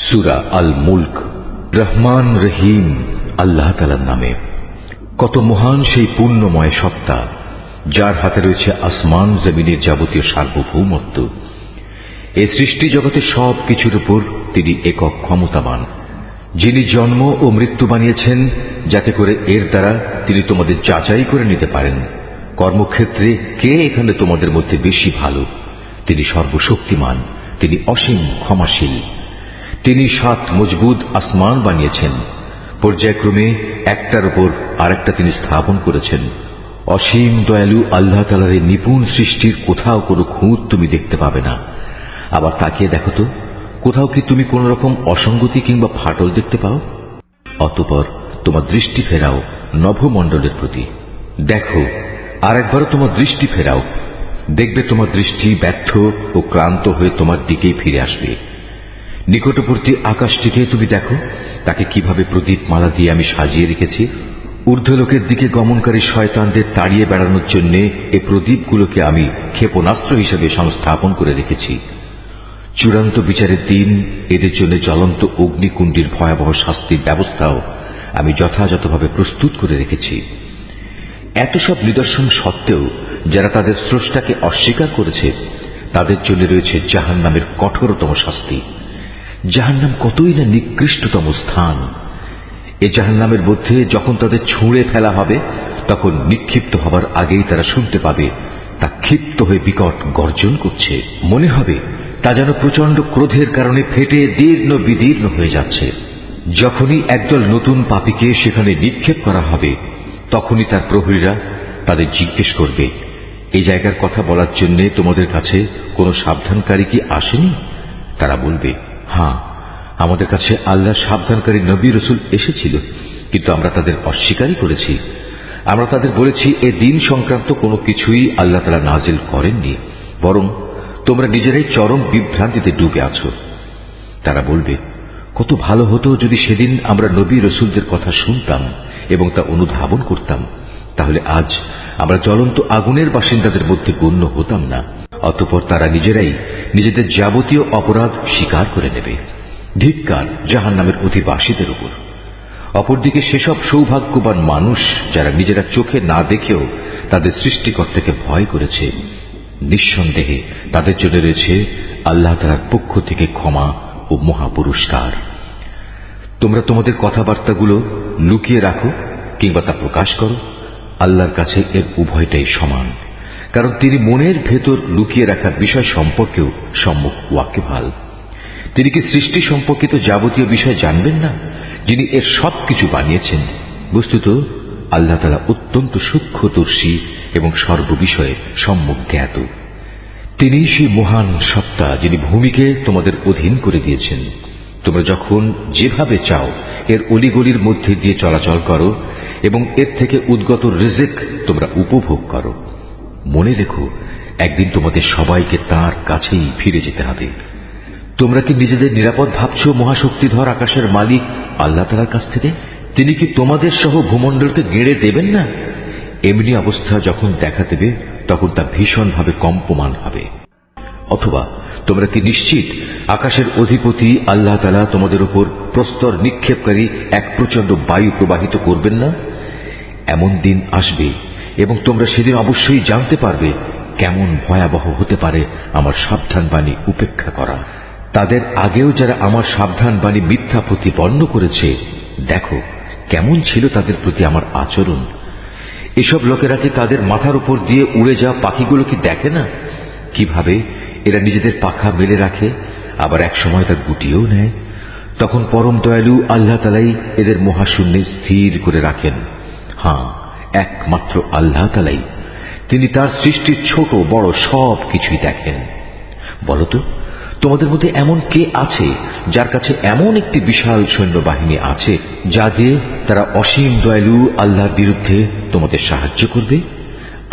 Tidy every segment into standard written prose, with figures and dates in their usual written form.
সূরা আল মুলক। রহমান রহিম আল্লাহ তাআলার নামে। কত মহান সেই পূর্ণময় সত্তা, যার হাতে রয়েছে আসমান জমিনের যাবতীয় সার্বভৌমত্ব। এই সৃষ্টি জগতে সব কিছুর উপর তিনি একক ক্ষমতাবান, যিনি জন্ম ও মৃত্যু বানিয়েছেন যাতে করে এর দ্বারা তিনি তোমাদের যাচাই করে নিতে পারেন কর্মক্ষেত্রে কে এখানে তোমাদের মধ্যে বেশি ভালো। তিনি সর্বশক্তিমান, তিনি অসীম ক্ষমাশীল। তিনি 7 মজবুত আসমান বানিয়েছেন, পর্যায়ক্রমে একটার উপর আরেকটা তিনি স্থাপন করেছেন। অসীম দয়ালু আল্লাহ তাআলার এই নিপুণ সৃষ্টির কোথাও কোনো খুঁত তুমি দেখতে পাবে না। আবার তাকিয়ে দেখো তো, কোথাও কি তুমি কোন রকম অসঙ্গতি কিংবা ফাটল দেখতে পাও? অতঃপর তোমার দৃষ্টি ফেরাও নভমণ্ডলের প্রতি। দেখো, আর একবারও তোমার দৃষ্টি ফেরাও, দেখবে তোমার দৃষ্টি ব্যর্থ ও ক্লান্ত হয়ে তোমার দিকেই ফিরে আসবে। নিকটবর্তী আকাশটিকে তুমি দেখো, তাকে কিভাবে প্রদীপ মালা দিয়ে আমি সাজিয়ে রেখেছি। ঊর্ধ্বলোকের দিকে গমনকারী শয়তানদের তাড়িয়ে বেড়ানোর জন্য এই প্রদীপগুলোকে আমি ক্ষেপণাস্ত্র হিসেবে সংস্থাপন করে রেখেছি। চূড়ান্ত বিচারের দিন এদের জন্য জ্বলন্ত অগ্নিকুণ্ডের ভয়াবহ শাস্তির ব্যবস্থাও আমি যথাযথভাবে প্রস্তুত করে রেখেছি। এত সব নিদর্শন সত্ত্বেও যারা তাদের স্রষ্টাকে অস্বীকার করেছে, তাদের জন্য রয়েছে জাহান্নামের কঠোরতম শাস্তি। জাহান্নাম কতই না নিকৃষ্টতম স্থান। এই জাহান্নামের মধ্যে যখন তাদের ছুঁড়ে ফেলা হবে, তখন নিক্ষিপ্ত হবার আগেই তারা শুনতে পাবে তা ক্ষিপ্ত হয়ে বিকট গর্জন করছে। মনে হবে তা যেন প্রচন্ড ক্রোধের কারণে ফেটে দীর্ণ বিদীর্ণ হয়ে যাচ্ছে। যখনই একদল নতুন পাপীকে সেখানে নিক্ষেপ করা হবে, তখনই তার প্রহরীরা তাদের জিজ্ঞেস করবে, এই জায়গার কথা বলার জন্য তোমাদের কাছে কোনো সাবধানকারী কি আসেনি? তারা বলবে, হ্যাঁ, আমাদের কাছে আল্লাহর সাবধানকারী নবী রাসূল এসেছিল, কিন্তু আমরা তাদের অস্বীকারই করেছি। আমরা তাদের বলেছি এ দিন সংক্রান্ত কোনো কিছুই আল্লাহ তাআলা নাজিল করেননি, বরং তোমরা নিজেরাই চরম বিভ্রান্তিতে ডুবে আছো। তারা বলবে, কত ভালো হতো যদি সেদিন আমরা নবী রাসূলদের কথা শুনতাম এবং তা অনুধাবন করতাম, তাহলে আজ আমরা জ্বলন্ত আগুনের বাসিন্দাদের মধ্যে গণ্য হতাম না। অতঃপর তারা নিজেরাই নিজেদের যাবতীয় অপরাধ স্বীকার করে নেবে। ধিক্কার জাহান্নামের অধিবাসীদের উপর। অপরদিকে সেসব সৌভাগ্যবান মানুষ যারা নিজেরা চোখে না দেখেও তাদের সৃষ্টিকর্তাকে ভয় করেছে, নিঃসন্দেহে তাদের জন্য রয়েছে আল্লাহ তাআলার পক্ষ থেকে ক্ষমা ও মহাপুরস্কার। তোমরা তোমাদের কথাবার্তাগুলো লুকিয়ে রাখো কিংবা তা প্রকাশ করো, আল্লাহর কাছে এর উভয়টাই সমান, কারণ তিনি মনের ভেতর লুকিয়ে রাখার বিষয় সম্পর্কেও সম্মুখ ওয়াকিবহাল। তিনি কি সৃষ্টি সম্পর্কিত যাবতীয় বিষয় জানবেন না, যিনি এর সবকিছু বানিয়েছেন? বস্তুত আল্লাহ তাআলা অত্যন্ত সূক্ষ্মদর্শী এবং সর্ববিষয়ে সম্যক জ্ঞাত। তিনি সেই মহান সত্তা যিনি ভূমিকে তোমাদের অধীন করে দিয়েছেন। তোমরা যখন যেভাবে চাও এর অলিগলির মধ্যে দিয়ে চলাচল করো এবং এর থেকে উদ্গত রিজিক তোমরা উপভোগ করো। মনে রেখো, একদিন তোমাদের সবাইকে তাঁর কাছেই ফিরে যেতে হবে। তোমরা কি নিজেদের নিরাপদ ভাবছো মহাশক্তিধর আকাশের মালিক আল্লাহ তাআলার কাছ থেকে? তিনি কি তোমাদের সহ ভূমণ্ডলকে গেড়ে দেবেন না? এমনি অবস্থা যখন দেখা দেবে, তখন তা ভীষণভাবে কম্পমান হবে। অথবা তোমরা কি নিশ্চিত আকাশের অধিপতি আল্লাহ তাআলা তোমাদের উপর প্রস্তর নিক্ষেপকারী এক প্রচন্ড বায়ু প্রবাহিত করবেন না? এমন দিন আসবে এবং তোমরা সেদিন অবশ্যই জানতে পারবে কেমন ভয়াবহ হতে পারে আমার সাবধান বাণী উপেক্ষা করা। তাদের আগেও যারা আমার সাবধান বাণী মিথ্যা প্রতিপন্ন করেছে, দেখো কেমন ছিল তাদের প্রতি আমার আচরণ। এসব লোকেরা কি তাদের মাথার উপর দিয়ে উড়ে যাওয়া পাখিগুলো কি দেখে না, কিভাবে এরা নিজেদের পাখা মেলে রাখে, আবার এক সময় তা গুটিয়েও নেয়? তখন পরম দয়ালু আল্লাহ তাআলাই এদের মহাশূন্যে স্থির করে রাখেন। হ্যাঁ, একমাত্র আল্লাহ তাআলাই, তিনি তার সৃষ্টির ছোট বড় সব কিছুই দেখেন। বলতো, তোমাদের মধ্যে এমন কে আছে যার কাছে এমন একটি বিশাল সৈন্যবাহিনী আছে যা দিয়ে তারা অসীম দয়ালু আল্লাহর বিরুদ্ধে তোমাদের সাহায্য করবে?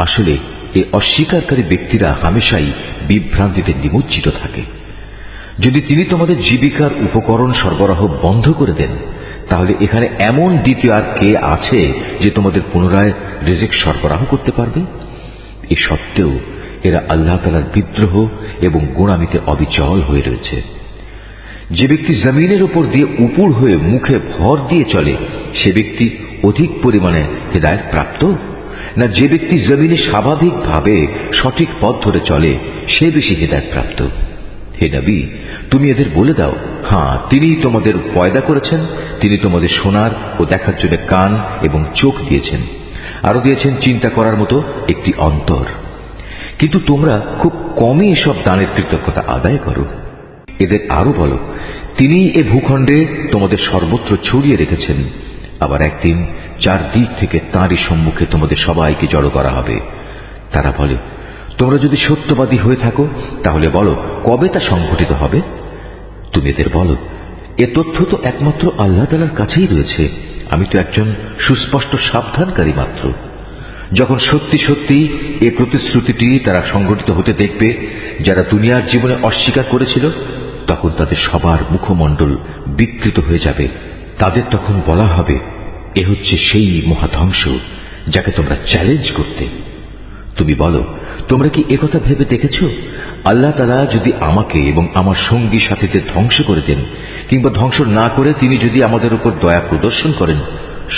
আসলে এই অস্বীকারী ব্যক্তিরা হামেশাই বিভ্রান্তিতে নিমজ্জিত থাকে। যদি তিনি তোমাদের জীবিকার উপকরণ সরবরাহ বন্ধ করে দেন, তাহলে এখানে এমন দ্বিতীয় আর কে আছে যে তোমাদের পুনরায় রিজিক সরবরাহ করতে পারবে? এ সত্ত্বেও এরা আল্লাহ তাআলার বিদ্রোহ এবং গোঁড়ামিতে অবিচল হয়ে রয়েছে। যে ব্যক্তি জমিনের উপর দিয়ে উপুর হয়ে মুখে ভর দিয়ে চলে সে ব্যক্তি অধিক পরিমাণে হেদায়েত প্রাপ্ত, না যে ব্যক্তি জমিনে স্বাভাবিকভাবে সঠিক পথ ধরে চলে সে বেশি হেদায়েত প্রাপ্ত? হে নবী, তুমি এদের বলে দাও, হ্যাঁ, তিনিই তোমাদের পয়দা করেছেন, তিনি তোমাদের শোনার ও দেখার জন্য কান এবং চোখ দিয়েছেন, আরো দিয়েছেন চিন্তা করার মতো একটি অন্তর। কিন্তু তোমরা খুব কমই এসব দানের কৃতজ্ঞতা আদায় করো। এদের আরো বলো, তিনি এ ভূখণ্ডে তোমাদের সর্বত্র ছড়িয়ে রেখেছেন। আবার একদিন চারদিক থেকে তাঁরই সম্মুখে তোমাদের সবাইকে জড়ো করা হবে। তারা বলে, তোমরা যদি সত্যবাদী হয়ে থাকো তাহলে বলো কবে তা সংঘটিত হবে? তুমি এদের বলো, এ তথ্য তো একমাত্র আল্লাহ তাআলার কাছেই রয়েছে, আমি তো একজন সুস্পষ্ট সাবধানকারী মাত্র। যখন সত্যি সত্যি এ প্রতিশ্রুতিটি তারা সংঘটিত হতে দেখবে যারা দুনিয়ার জীবনে অস্বীকার করেছিল, তখন তাদের সবার মুখমণ্ডল বিকৃত হয়ে যাবে। তাদের তখন বলা হবে, এ হচ্ছে সেই মহাধ্বংস যাকে তোমরা চ্যালেঞ্জ করতে। তুমি বলো, তোমরা কি একথা ভেবে দেখেছ, আল্লাহ তাআলা যদি আমাকে এবং আমার সঙ্গী সাথীদের ধ্বংস করে দেন কিংবা ধ্বংস না করে তিনি যদি আমাদের উপর দয়া প্রদর্শন করেন,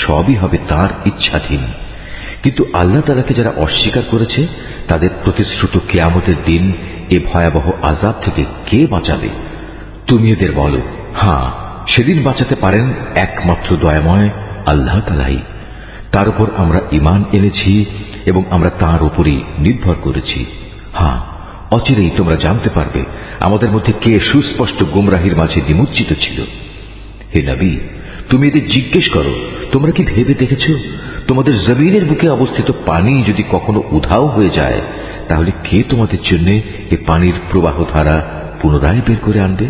সবই হবে তাঁর ইচ্ছাধীন। কিন্তু আল্লাহ তাআলাকে যারা অস্বীকার করেছে তাদের প্রতিশ্রুত কিয়ামতের দিন এ ভয়াবহ আযাব থেকে কে বাঁচাবে? তুমি এদের বলো, হ্যাঁ, সেদিন বাঁচাতে পারেন একমাত্র দয়াময় আল্লাহ তাআলাই। তার উপর আমরা ঈমান এনেছি এবং আমরা তাঁর উপরই নির্ভর করেছি। হ্যাঁ, অচিরেই তোমরা জানতে পারবে আমাদের মধ্যে কে সুস্পষ্ট গুমরাহির মাঝে নিমজ্জিত ছিল। হে নবী, তুমি এদের জিজ্ঞেস করো, তোমরা কি ভেবে দেখেছ তোমাদের জমিনের বুকে অবস্থিত পানি যদি কখনো উধাও হয়ে যায় তাহলে কে তোমাদের জন্য এ পানির প্রবাহ ধারা পুনরায় বের করে আনবে?